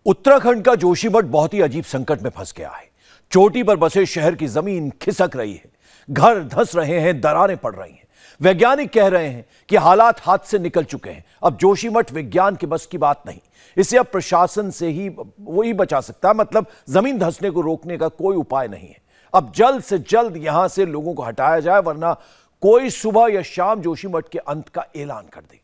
उत्तराखंड का जोशीमठ बहुत ही अजीब संकट में फंस गया है। चोटी पर बसे शहर की जमीन खिसक रही है, घर धंस रहे हैं, दरारें पड़ रही हैं। वैज्ञानिक कह रहे हैं कि हालात हाथ से निकल चुके हैं। अब जोशीमठ विज्ञान के बस की बात नहीं, इसे अब प्रशासन से ही वही बचा सकता है। मतलब जमीन धंसने को रोकने का कोई उपाय नहीं है। अब जल्द से जल्द यहां से लोगों को हटाया जाए, वरना कोई सुबह या शाम जोशीमठ के अंत का ऐलान कर देगी।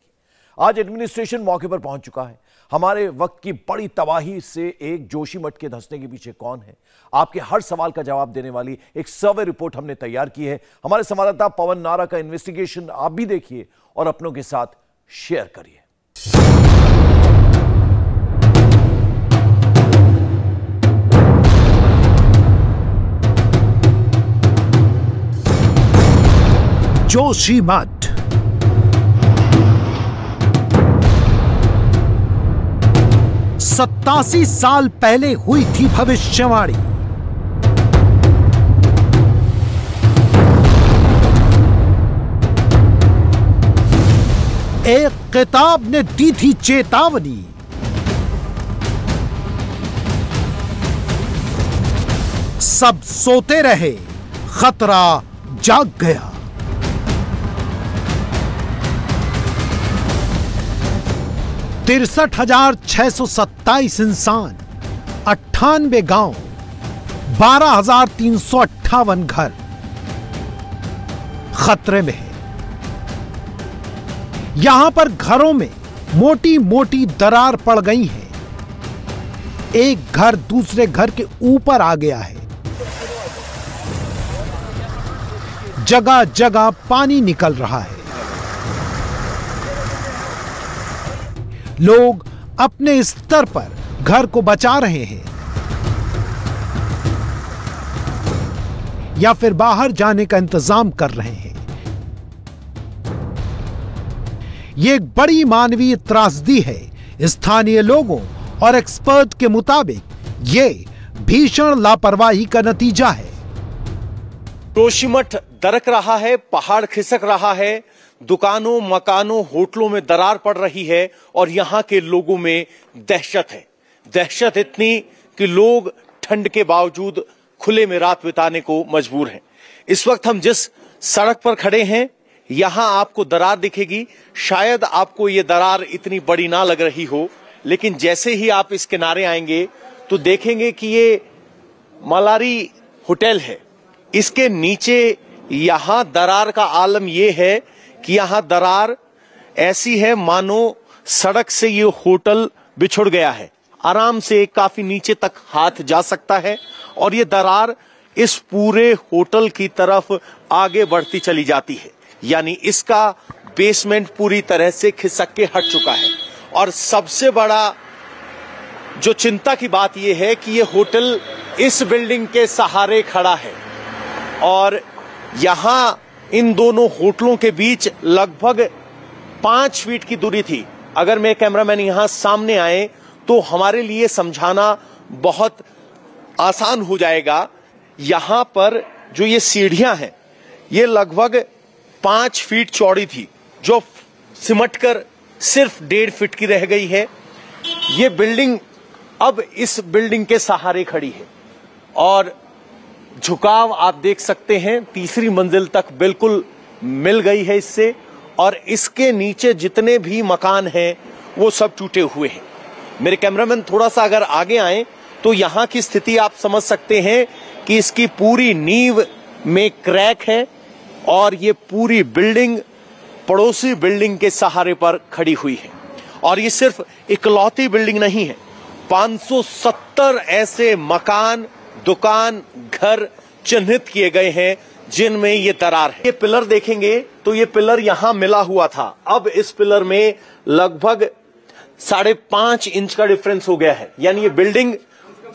आज एडमिनिस्ट्रेशन मौके पर पहुंच चुका है। हमारे वक्त की बड़ी तबाही से एक जोशीमठ के धंसने के पीछे कौन है, आपके हर सवाल का जवाब देने वाली एक सर्वे रिपोर्ट हमने तैयार की है। हमारे संवाददाता पवन नारा का इन्वेस्टिगेशन आप भी देखिए और अपनों के साथ शेयर करिए। जोशीमठ 87 साल पहले हुई थी भविष्यवाणी। एक किताब ने दी थी चेतावनी। सब सोते रहे, खतरा जाग गया। तिरसठ 627 इंसान, 98 गांव, 12,358 घर खतरे में है। यहां पर घरों में मोटी मोटी दरार पड़ गई है। एक घर दूसरे घर के ऊपर आ गया है। जगह जगह पानी निकल रहा है। लोग अपने स्तर पर घर को बचा रहे हैं या फिर बाहर जाने का इंतजाम कर रहे हैं। यह एक बड़ी मानवीय त्रासदी है। स्थानीय लोगों और एक्सपर्ट के मुताबिक यह भीषण लापरवाही का नतीजा है। जोशीमठ दरक रहा है, पहाड़ खिसक रहा है, दुकानों, मकानों, होटलों में दरार पड़ रही है और यहां के लोगों में दहशत है। दहशत इतनी कि लोग ठंड के बावजूद खुले में रात बिताने को मजबूर हैं। इस वक्त हम जिस सड़क पर खड़े हैं, यहां आपको दरार दिखेगी। शायद आपको ये दरार इतनी बड़ी ना लग रही हो, लेकिन जैसे ही आप इस किनारे आएंगे तो देखेंगे कि ये मलारी होटल है। इसके नीचे यहां दरार का आलम यह है कि यहां दरार ऐसी है मानो सड़क से ये होटल बिछुड़ गया है। आराम से काफी नीचे तक हाथ जा सकता है और ये दरार इस पूरे होटल की तरफ आगे बढ़ती चली जाती है। यानी इसका बेसमेंट पूरी तरह से खिसक के हट चुका है। और सबसे बड़ा जो चिंता की बात यह है कि ये होटल इस बिल्डिंग के सहारे खड़ा है और यहां इन दोनों होटलों के बीच लगभग 5 फीट की दूरी थी। अगर मेरे कैमरामैन यहां सामने आए तो हमारे लिए समझाना बहुत आसान हो जाएगा। यहां पर जो ये सीढ़ियां हैं, ये लगभग 5 फीट चौड़ी थी, जो सिमटकर सिर्फ 1.5 फीट की रह गई है। ये बिल्डिंग अब इस बिल्डिंग के सहारे खड़ी है और झुकाव आप देख सकते हैं, तीसरी मंजिल तक बिल्कुल मिल गई है इससे। और इसके नीचे जितने भी मकान हैं वो सब टूटे हुए हैं। मेरे कैमरामैन थोड़ा सा अगर आगे आए तो यहां की स्थिति आप समझ सकते हैं कि इसकी पूरी नींव में क्रैक है और ये पूरी बिल्डिंग पड़ोसी बिल्डिंग के सहारे पर खड़ी हुई है। और ये सिर्फ इकलौती बिल्डिंग नहीं है, 570 ऐसे मकान, दुकान, घर चिन्हित किए गए हैं जिनमें ये दरार है। ये पिलर देखेंगे तो ये पिलर यहां मिला हुआ था, अब इस पिलर में लगभग 5.5 इंच का डिफरेंस हो गया है। यानी ये बिल्डिंग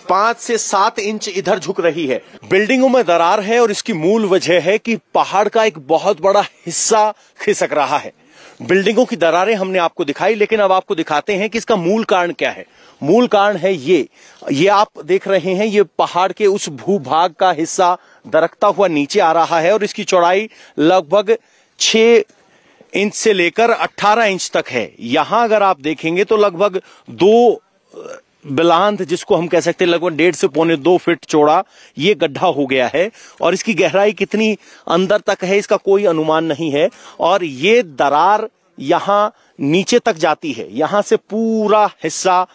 5 से 7 इंच इधर झुक रही है। बिल्डिंगों में दरार है और इसकी मूल वजह है कि पहाड़ का एक बहुत बड़ा हिस्सा खिसक रहा है। बिल्डिंगों की दरारें हमने आपको दिखाई, लेकिन अब आपको दिखाते हैं कि इसका मूल कारण क्या है। मूल कारण है ये आप देख रहे हैं, ये पहाड़ के उस भूभाग का हिस्सा दरकता हुआ नीचे आ रहा है और इसकी चौड़ाई लगभग 6 इंच से लेकर 18 इंच तक है। यहां अगर आप देखेंगे तो लगभग 2 बिलांत जिसको हम कह सकते हैं लगभग 1.5 से पौने 2 फीट चौड़ा ये गड्ढा हो गया है और इसकी गहराई कितनी अंदर तक है इसका कोई अनुमान नहीं है। और ये दरार यहां नीचे तक जाती है, यहां से पूरा हिस्सा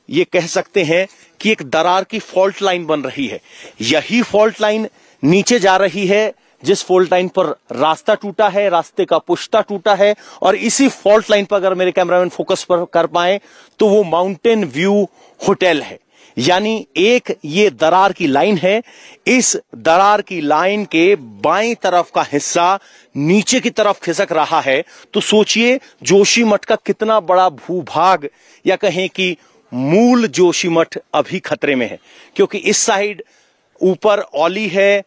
ये कह सकते हैं कि एक दरार की फॉल्ट लाइन बन रही है। यही फॉल्ट लाइन नीचे जा रही है जिस फॉल्ट लाइन पर रास्ता टूटा है, रास्ते का पुश्ता टूटा है। और इसी फॉल्ट लाइन पर अगर मेरे कैमरामैन फोकस पर कर पाए तो वो माउंटेन व्यू होटल है। यानी एक ये दरार की लाइन है, इस दरार की लाइन के बाएं तरफ का हिस्सा नीचे की तरफ खिसक रहा है। तो सोचिए जोशीमठ का कितना बड़ा भूभाग या कहें कि मूल जोशीमठ अभी खतरे में है, क्योंकि इस साइड ऊपर औली है,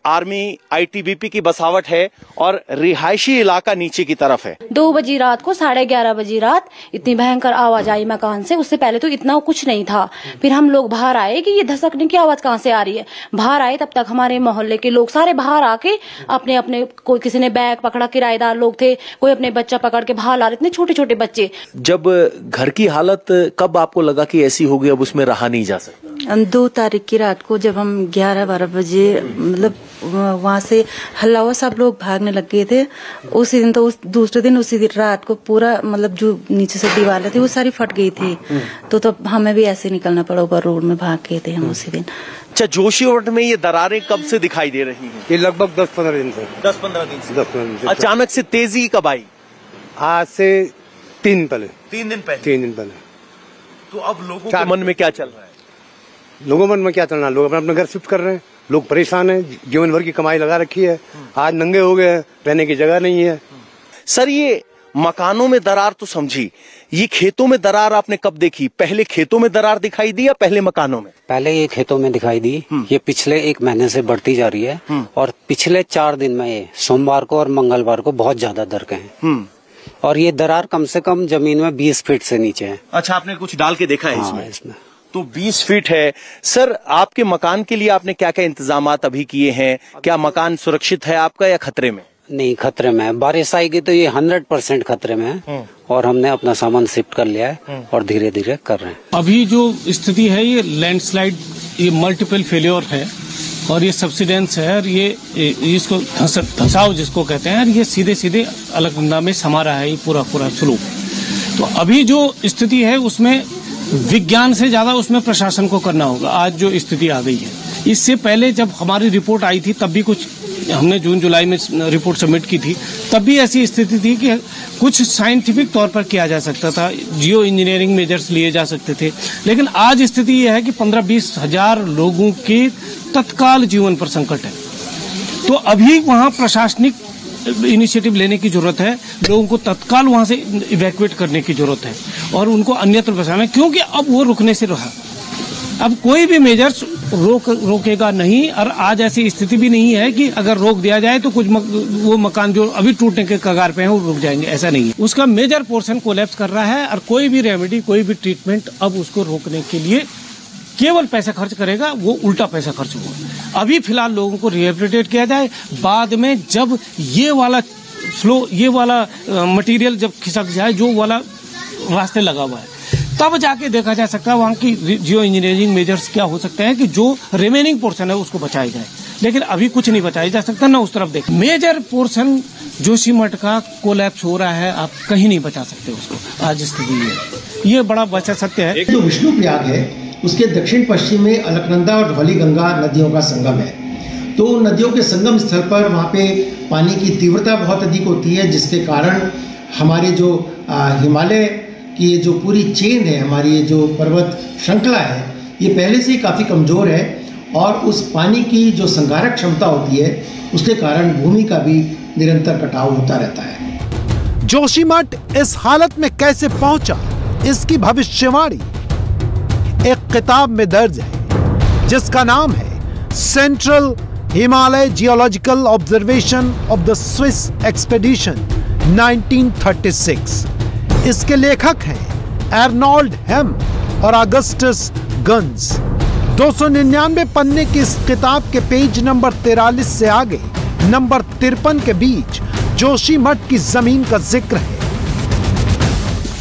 आर्मी आईटीबीपी की बसावट है और रिहायशी इलाका नीचे की तरफ है। 2 बजे रात को 11:30 बजे रात इतनी भयंकर आवाज आई मकान से। उससे पहले तो इतना कुछ नहीं था। फिर हम लोग बाहर आए कि ये धसकने की आवाज कहाँ से आ रही है। बाहर आए तब तक हमारे मोहल्ले के लोग सारे बाहर आके अपने अपने, कोई किसी ने बैग पकड़ा, किराएदार लोग थे, कोई अपने बच्चा पकड़ के बाहर ला रहे, इतने छोटे छोटे बच्चे। जब घर की हालत कब आपको लगा कि ऐसी हो गई अब उसमें रहा नहीं जा सकता? 2 तारीख की रात को जब हम 11-12 बजे मतलब वहाँ से हल्ला हुआ, सब लोग भागने लग गए थे। उसी दिन तो दूसरे दिन उसी दिन रात को पूरा मतलब जो नीचे से दीवारें थी वो सारी फट गई थी। तो तब हमें भी ऐसे निकलना पड़ा, ऊपर रोड में भाग गए थे हम उसी दिन। अच्छा, जोशीमठ में ये दरारें कब से दिखाई दे रही हैं? ये लगभग 10-15 दिन से। 10-15 दिन से। 10-15 दिन से। अचानक से तेजी कब आई? आज से 3 दिन पहले। 3 दिन पहले। 3 दिन पहले। तो अब लोगों के मन में क्या चल रहा है? लोगों मन में क्या चलना, लोग अपने अपने घर शिफ्ट कर रहे हैं। लोग परेशान हैं, जीवन भर की कमाई लगा रखी है, आज नंगे हो गए, रहने की जगह नहीं है। सर, ये मकानों में दरार तो समझी, ये खेतों में दरार आपने कब देखी? पहले खेतों में दरार दिखाई दी या पहले मकानों में? पहले ये खेतों में दिखाई दी। ये पिछले 1 महीने से बढ़ती जा रही है और पिछले 4 दिन में ये सोमवार को और मंगलवार को बहुत ज्यादा दरके हैं। और ये दरार कम से कम जमीन में 20 फीट से नीचे है। अच्छा, आपने कुछ डाल के देखा है? हाँ, इसमें तो 20 फीट है। सर, आपके मकान के लिए आपने क्या क्या इंतजामात अभी किए हैं? क्या मकान सुरक्षित है आपका या खतरे में? नहीं, खतरे में है। बारिश आएगी तो ये 100% खतरे में है और हमने अपना सामान शिफ्ट कर लिया है और धीरे धीरे कर रहे हैं। अभी जो स्थिति है ये लैंडस्लाइड, ये मल्टीपल फेलियर है और ये सब्सिडेंस है और ये इसको धसाव जिसको कहते हैं, ये सीधे सीधे अलकनंदा में समा रहा है ये पूरा स्लूप। तो अभी जो स्थिति है उसमें विज्ञान से ज्यादा उसमें प्रशासन को करना होगा। आज जो स्थिति आ गई है, इससे पहले जब हमारी रिपोर्ट आई थी तब भी कुछ हमने जून जुलाई में रिपोर्ट सबमिट की थी, तब भी ऐसी स्थिति थी कि कुछ साइंटिफिक तौर पर किया जा सकता था, जियो इंजीनियरिंग मेजर्स लिए जा सकते थे। लेकिन आज स्थिति यह है कि 15-20 हजार लोगों के तत्काल जीवन पर संकट है। तो अभी वहाँ प्रशासनिक इनिशिएटिव लेने की जरूरत है, लोगों को तत्काल वहां से इवैक्यूएट करने की जरूरत है और उनको अन्यत्र बसाना, क्योंकि अब वो रुकने से रहा। अब कोई भी मेजर्स रोकेगा नहीं और आज ऐसी स्थिति भी नहीं है कि अगर रोक दिया जाए तो कुछ वो मकान जो अभी टूटने के कगार पे हैं वो रुक जाएंगे, ऐसा नहीं है। उसका मेजर पोर्शन कोलैप्स कर रहा है और कोई भी रेमेडी, कोई भी ट्रीटमेंट अब उसको रोकने के लिए केवल पैसा खर्च करेगा, वो उल्टा पैसा खर्च होगा। अभी फिलहाल लोगों को रिहेबिलिटेट किया जाए, बाद में जब ये वाला मटेरियल जब खिसक जाए, जो वाला रास्ते लगा हुआ है, तब जाके देखा जा सकता है वहाँ की जियो इंजीनियरिंग मेजर्स क्या हो सकते हैं कि जो रिमेनिंग पोर्शन है उसको बचाया जाए। लेकिन अभी कुछ नहीं बचाया जा सकता, ना उस तरफ देख। मेजर पोर्शन जोशीमठ का कोलैप्स हो रहा है, आप कहीं नहीं बचा सकते उसको। आज स्थिति है, ये बड़ा बचा सत्य है। एक जो विष्णु प्रयाग है उसके दक्षिण पश्चिम में अलकनंदा और धौली गंगा नदियों का संगम है। तो नदियों के संगम स्थल पर वहाँ पे पानी की तीव्रता बहुत अधिक होती है, जिसके कारण हमारे जो हिमालय की ये जो पूरी चेन है, हमारी ये जो पर्वत श्रृंखला है, ये पहले से ही काफ़ी कमज़ोर है और उस पानी की जो संगारक क्षमता होती है उसके कारण भूमि का भी निरंतर कटाव होता रहता है। जोशीमठ इस हालत में कैसे पहुंचा, इसकी भविष्यवाणी एक किताब में दर्ज है जिसका नाम है central Himalaya geological observation of the Swiss expedition 1936। इसके लेखक हैं एर्नोल्ड हेम और अगस्टस गन्स। 299 पन्ने की इस किताब के पेज नंबर 43 से आगे नंबर 53 के बीच जोशीमठ की जमीन का जिक्र है।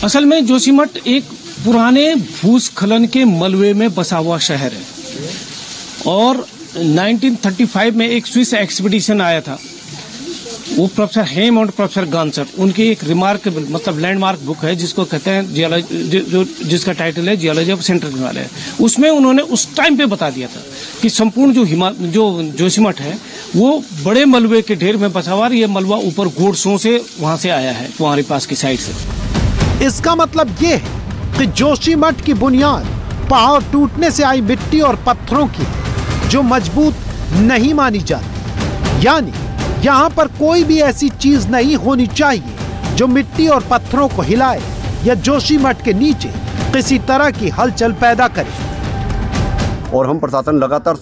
असल में जोशीमठ एक पुराने भूस्खलन के मलबे में बसा हुआ शहर है और 1935 में एक स्विस एक्सपीडिशन आया था। वो प्रोफेसर हेम और प्रोफेसर गांसर, उनकी एक रिमार्केबल मतलब लैंडमार्क बुक है जिसको कहते हैं जिसका टाइटल है जियोलॉजी ऑफ सेंट्रल हिमालय। उसमें उन्होंने उस टाइम पे बता दिया था कि संपूर्ण जो जोशीमठ है वो बड़े मलबे के ढेर में बसा हुआ, ये मलबा ऊपर घोड़सों से वहां से आया है, तुम्हारे पास की साइड से। इसका मतलब ये है कि जोशीमठ की बुनियाद पहाड़ टूटने से आई मिट्टी और पत्थरों की जो मजबूत नहीं मानी जाती, यानी यहाँ पर कोई भी ऐसी चीज नहीं होनी चाहिए जो मिट्टी और पत्थरों को हिलाए या जोशीमठ के नीचे किसी तरह की हलचल पैदा करे। और हम प्रशासन लगातार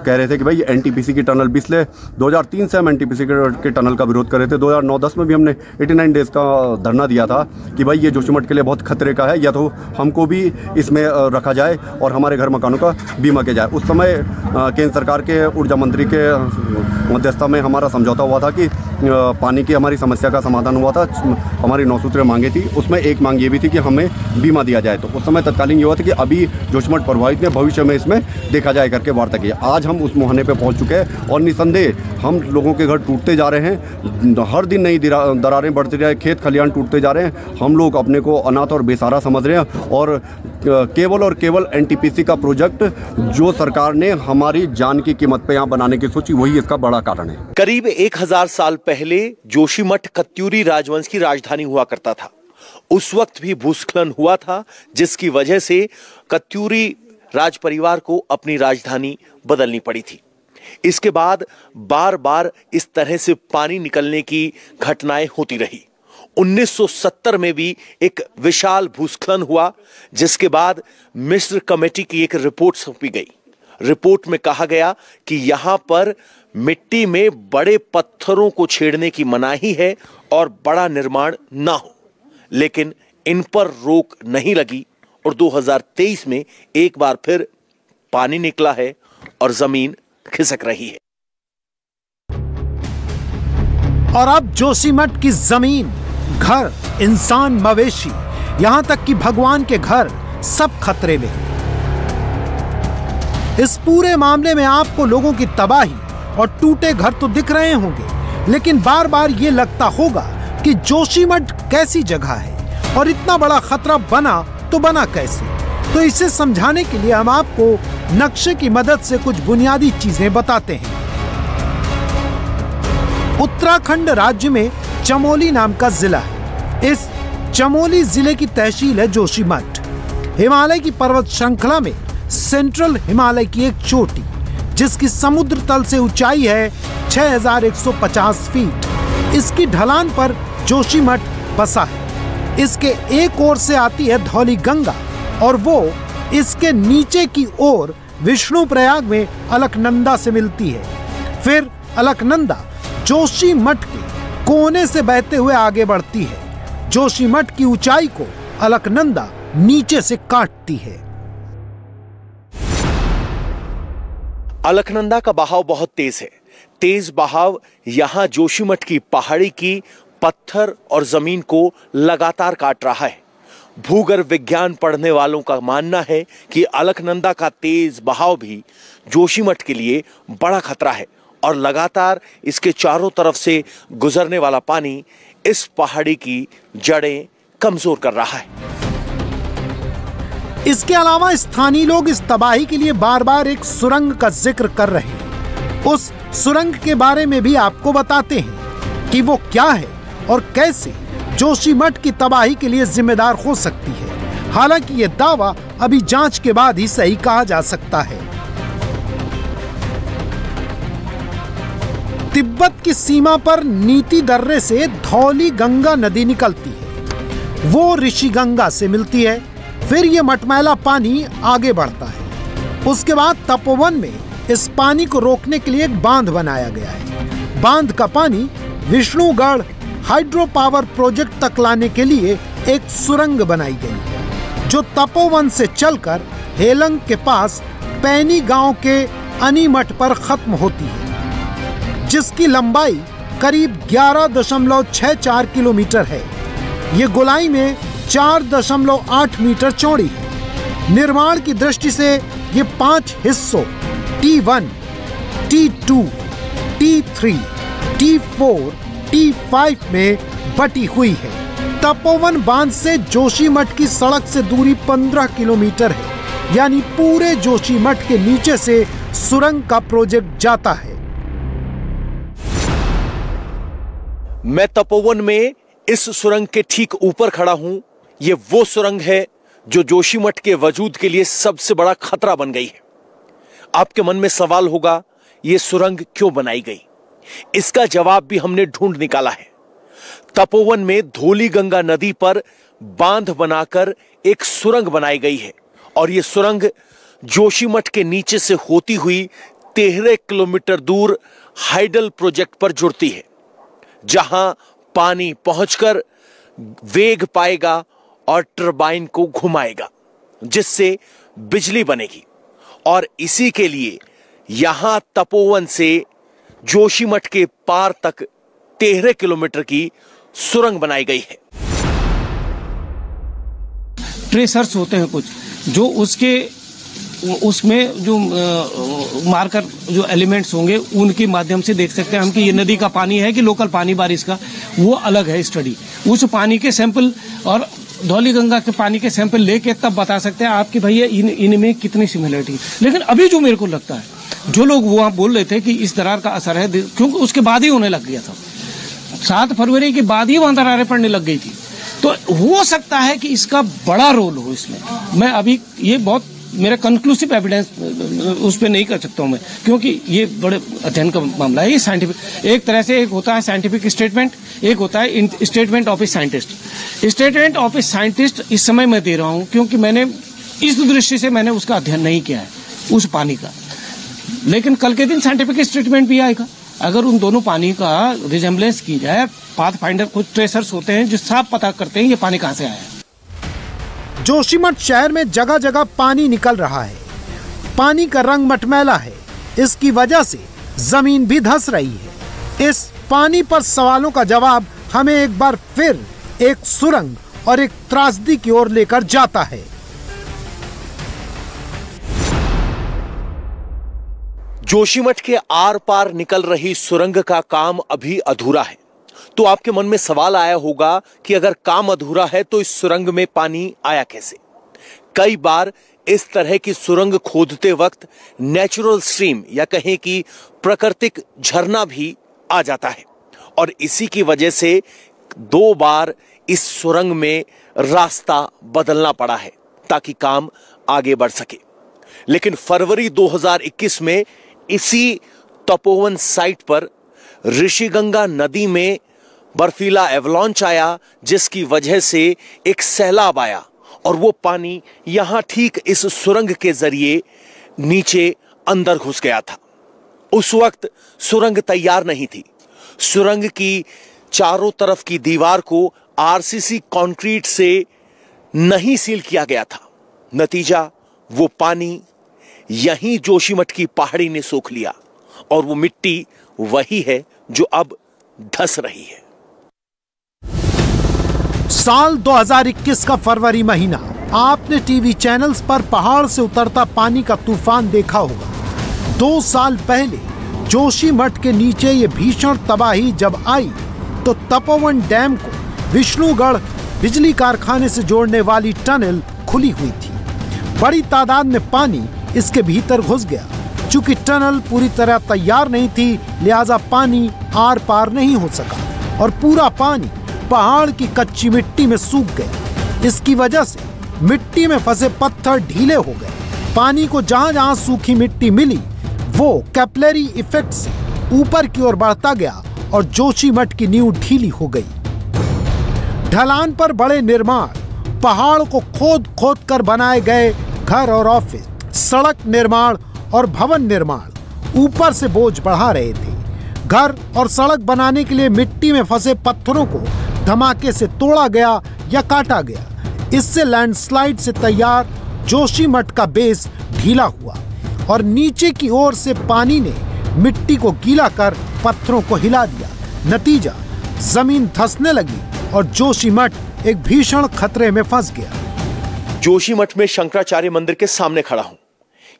कह रहे थे कि भाई एनटीपीसी की टनल पिछले 2003 से हम एनटीपीसी के टनल का विरोध कर रहे थे। 2009-10 में भी हमने 89 डेज का धरना दिया था कि भाई ये जोशीमठ के लिए बहुत खतरे का है, या तो हमको भी इसमें रखा जाए और हमारे घर मकानों का बीमा किया जाए। उस समय केंद्र सरकार के ऊर्जा मंत्री के मध्यस्थता में हमारा समझौता हुआ था कि पानी की हमारी समस्या का समाधान हुआ था। हमारी 9 सूत्रीय मांगे थी, उसमें एक मांग ये भी थी कि हमें बीमा दिया जाए। तो उस समय तत्कालीन ये हुआ था कि अभी जोशीमठ प्रभावित है, भविष्य में इसमें देखा जाए करके वार्ता की। आज हम उस मुहाने पे पहुंच चुके हैं और निसंदेह हम लोगों के घर टूटते जा रहे हैं, हर दिन नई दरारें बढ़ती रहे, खेत खलिहान टूटते जा रहे हैं। हम लोग अपने को अनाथ और बेसहारा समझ रहे हैं और केवल एनटीपीसी का प्रोजेक्ट जो सरकार ने हमारी जान की कीमत पे यहाँ बनाने की सोची, वही इसका बड़ा कारण है। करीब 1000 साल पहले जोशीमठ कत्यूरी राजवंश की राजधानी हुआ करता था। उस वक्त भी भूस्खलन हुआ था जिसकी वजह से कत्यूरी राज परिवार को अपनी राजधानी बदलनी पड़ी थी। इसके बाद बार बार इस तरह से पानी निकलने की घटनाएं होती रही। 1970 में भी एक विशाल भूस्खलन हुआ जिसके बाद मिस्र कमेटी की एक रिपोर्ट सौंपी गई। रिपोर्ट में कहा गया कि यहां पर मिट्टी में बड़े पत्थरों को छेड़ने की मनाही है और बड़ा निर्माण ना हो, लेकिन इन पर रोक नहीं लगी और 2023 में एक बार फिर पानी निकला है और जमीन खिसक रही है। और अब जोशीमठ की जमीन, घर, इंसान, मवेशी, यहां तक कि भगवान के घर सब खतरे में। इस पूरे मामले में आपको लोगों की तबाही और टूटे घर तो दिख रहे होंगे, लेकिन बार बार ये लगता होगा कि जोशीमठ कैसी जगह है और इतना बड़ा खतरा बना तो बना कैसे। तो इसे समझाने के लिए हम आपको नक्शे की मदद से कुछ बुनियादी चीजें बताते हैं। उत्तराखंड राज्य में चमोली नाम का जिला है। इस चमोली जिले की तहसील है जोशीमठ। हिमालय की पर्वत श्रृंखला में सेंट्रल हिमालय की एक चोटी जिसकी समुद्र तल से ऊंचाई है 6150 फीट। इसकी ढलान पर जोशीमठ बसा है। इसके एक ओर से आती है धौली गंगा और वो इसके नीचे की ओर विष्णुप्रयाग में अलकनंदा से मिलती है। फिर अलकनंदा जोशीमठ के कोने से बहते हुए आगे बढ़ती है। जोशीमठ की ऊंचाई को अलकनंदा नीचे से काटती है। अलकनंदा का बहाव बहुत तेज है। तेज बहाव यहां जोशीमठ की पहाड़ी की पत्थर और जमीन को लगातार काट रहा है। भूगर्भ विज्ञान पढ़ने वालों का मानना है कि अलकनंदा का तेज बहाव भी जोशीमठ के लिए बड़ा खतरा है और लगातार इसके चारों तरफ से गुजरने वाला पानी इस पहाड़ी की जड़ें कमजोर कर रहा है। इसके अलावा स्थानीय लोग इस तबाही के लिए बार बार एक सुरंग का जिक्र कर रहे हैं। उस सुरंग के बारे में भी आपको बताते हैं कि वो क्या है और कैसे जोशीमठ की तबाही के लिए जिम्मेदार हो सकती है। हालांकि ये दावा अभी जांच के बाद ही सही कहा जा सकता है। तिब्बत की सीमा पर नीति दर्रे से धौली गंगा नदी निकलती है। वो ऋषि गंगा से मिलती है। फिर ये मटमैला पानी आगे बढ़ता है। उसके बाद तपोवन में इस पानी को रोकने के लिए एक बांध बनाया गया है। बांध का पानी विष्णुगढ़ हाइड्रो पावर प्रोजेक्ट तक लाने के लिए एक सुरंग बनाई गई है जो तपोवन से चलकर हेलंग के पास पैनी गांव के अनीमठ पर खत्म होती है, जिसकी लंबाई करीब 11.64 किलोमीटर है। ये गोलाई में 4.8 मीटर चौड़ी है। निर्माण की दृष्टि से ये 5 हिस्सों T1, T2, T3, T4, T5 में बटी हुई है। तपोवन बांध से जोशीमठ की सड़क से दूरी 15 किलोमीटर है, यानी पूरे जोशीमठ के नीचे से सुरंग का प्रोजेक्ट जाता है। मैं तपोवन में इस सुरंग के ठीक ऊपर खड़ा हूं। ये वो सुरंग है जो जोशीमठ के वजूद के लिए सबसे बड़ा खतरा बन गई है। आपके मन में सवाल होगा, ये सुरंग क्यों बनाई गई? इसका जवाब भी हमने ढूंढ निकाला है। तपोवन में धौली गंगा नदी पर बांध बनाकर एक सुरंग बनाई गई है और यह सुरंग जोशीमठ के नीचे से होती हुई 13 किलोमीटर दूर हाइडल प्रोजेक्ट पर जुड़ती है, जहां पानी पहुंचकर वेग पाएगा और टरबाइन को घुमाएगा, जिससे बिजली बनेगी। और इसी के लिए यहां तपोवन से जोशीमठ के पार तक 13 किलोमीटर की सुरंग बनाई गई है। ट्रेसर्स होते हैं कुछ जो उसमें जो मार्कर जो एलिमेंट्स होंगे उनके माध्यम से देख सकते हैं हम कि ये नदी का पानी है कि लोकल पानी बारिश का, वो अलग है स्टडी। उस पानी के सैंपल और धौली गंगा के पानी के सैंपल लेके तब बता सकते हैं आपकी भैया इनमें कितनी सिमिलरिटी। लेकिन अभी जो मेरे को लगता है, जो लोग वहां बोल रहे थे कि इस दरार का असर है, क्योंकि उसके बाद ही होने लग गया था, 7 फरवरी के बाद ही वहां दरारें पड़ने लग गई थी, तो हो सकता है कि इसका बड़ा रोल हो इसमें। मैं अभी ये बहुत मेरा कंक्लूसिव एविडेंस उस पर नहीं कर सकता हूं मैं, क्योंकि ये बड़े अध्ययन का मामला है। ये साइंटिफिक एक तरह से, एक होता है साइंटिफिक स्टेटमेंट, एक होता है statement of a scientist. Statement of a scientist इस समय मैं दे रहा हूं क्योंकि मैंने इस दृष्टि से मैंने उसका अध्ययन नहीं किया है उस पानी का, लेकिन कल के दिन साइंटिफिक स्टेटमेंट भी आएगा अगर उन दोनों पानी का रिजेम्बलेंस की जाए। पाथ फाइंडर कुछ ट्रेसर्स होते हैं जो साफ पता करते हैं ये पानी कहां से आया है। जोशीमठ शहर में जगह जगह पानी निकल रहा है। पानी का रंग मटमैला है, इसकी वजह से जमीन भी धंस रही है। इस पानी पर सवालों का जवाब हमें एक बार फिर एक सुरंग और एक त्रासदी की ओर लेकर जाता है। जोशीमठ के आर पार निकल रही सुरंग का काम अभी अधूरा है। तो आपके मन में सवाल आया होगा कि अगर काम अधूरा है तो इस सुरंग में पानी आया कैसे? कई बार इस तरह की सुरंग खोदते वक्त नेचुरल स्ट्रीम या कहें कि प्राकृतिक झरना भी आ जाता है और इसी की वजह से 2 बार इस सुरंग में रास्ता बदलना पड़ा है ताकि काम आगे बढ़ सके। लेकिन फरवरी 2021 में इसी तपोवन साइट पर ऋषिगंगा नदी में बर्फीला एवलांच आया, जिसकी वजह से एक सैलाब आया और वो पानी यहां ठीक इस सुरंग के जरिए नीचे अंदर घुस गया था। उस वक्त सुरंग तैयार नहीं थी। सुरंग की चारों तरफ की दीवार को आरसीसी कंक्रीट से नहीं सील किया गया था। नतीजा, वो पानी यहीं जोशीमठ की पहाड़ी ने सोख लिया और वो मिट्टी वही है जो अब धंस रही है। साल 2021 का फरवरी महीना, आपने टीवी चैनल्स पर पहाड़ से उतरता पानी का तूफान देखा होगा। 2 साल पहले जोशीमठ के नीचे ये भीषण तबाही जब आई तो तपोवन डैम को विष्णुगढ़ बिजली कारखाने से जोड़ने वाली टनल खुली हुई थी। बड़ी तादाद में पानी इसके भीतर घुस गया। चूंकि टनल पूरी तरह तैयार नहीं थी, लिहाजा पानी आर पार नहीं हो सका और पूरा पानी पहाड़ की कच्ची मिट्टी में सूख गया। इसकी वजह से मिट्टी में फंसे पत्थर ढीले हो गए। पानी को जहां जहां सूखी मिट्टी मिली वो कैपिलरी इफेक्ट से ऊपर की ओर बढ़ता गया और जोशीमठ की नींव ढीली हो गई। ढलान पर बड़े निर्माण, पहाड़ को खोद खोद कर बनाए गए घर और ऑफिस, सड़क निर्माण और भवन निर्माण ऊपर से बोझ बढ़ा रहे थे। घर और सड़क बनाने के लिए मिट्टी में फंसे पत्थरों को धमाके से तोड़ा गया या काटा गया। इससे लैंडस्लाइड से तैयार जोशीमठ का बेस ढीला हुआ और नीचे की ओर से पानी ने मिट्टी को गीला कर पत्थरों को हिला दिया। नतीजा, जमीन धंसने लगी और जोशीमठ एक भीषण खतरे में फंस गया। जोशीमठ में शंकराचार्य मंदिर के सामने खड़ा हूं।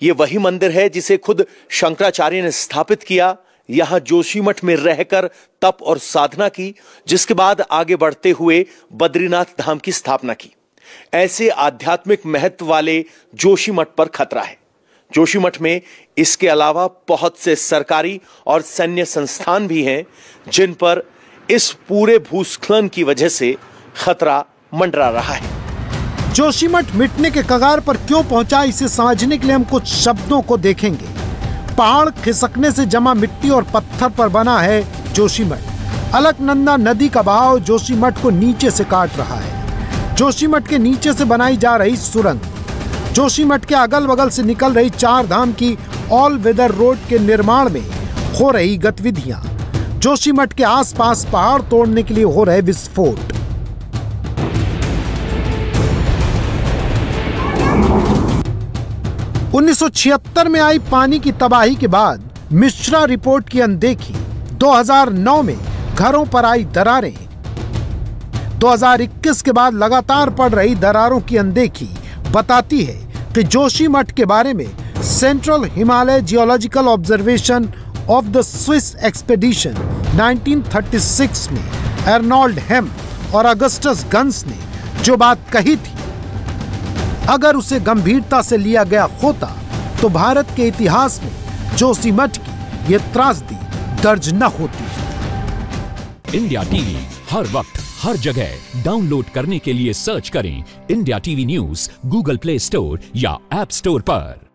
यह वही मंदिर है जिसे खुद शंकराचार्य ने स्थापित किया, यहां जोशीमठ में रहकर तप और साधना की, जिसके बाद आगे बढ़ते हुए बद्रीनाथ धाम की स्थापना की। ऐसे आध्यात्मिक महत्व वाले जोशीमठ पर खतरा है। जोशीमठ में इसके अलावा बहुत से सरकारी और सैन्य संस्थान भी हैं, जिन पर इस पूरे भूस्खलन की वजह से खतरा मंडरा रहा है। जोशीमठ मिटने के कगार पर क्यों पहुंचा, इसे समझने के लिए हम कुछ शब्दों को देखेंगे। पहाड़ खिसकने से जमा मिट्टी और पत्थर पर बना है जोशीमठ। अलकनंदा नदी का बहाव जोशीमठ को नीचे से काट रहा है। जोशीमठ के नीचे से बनाई जा रही सुरंग, जोशीमठ के अगल बगल से निकल रही 4 धाम की ऑल वेदर रोड के निर्माण में हो रही गतिविधियां, जोशीमठ के आसपास पहाड़ तोड़ने के लिए हो रहे विस्फोट। उन्नीस 1976 में आई पानी की तबाही के बाद मिश्रा रिपोर्ट की अनदेखी, 2009 में घरों पर आई दरारें, 2021 के बाद लगातार पड़ रही दरारों की अनदेखी बताती है कि जोशीमठ के बारे में central Himalaya geological observation of the Swiss expedition 1936 में अर्नोल्ड हेम और अगस्टस गन्स ने जो बात कही थी, अगर उसे गंभीरता से लिया गया होता तो भारत के इतिहास में जोशीमठ की यह त्रासदी दर्ज न होती। इंडिया टीवी हर वक्त हर जगह डाउनलोड करने के लिए सर्च करें India TV news Google play store या ऐप स्टोर पर।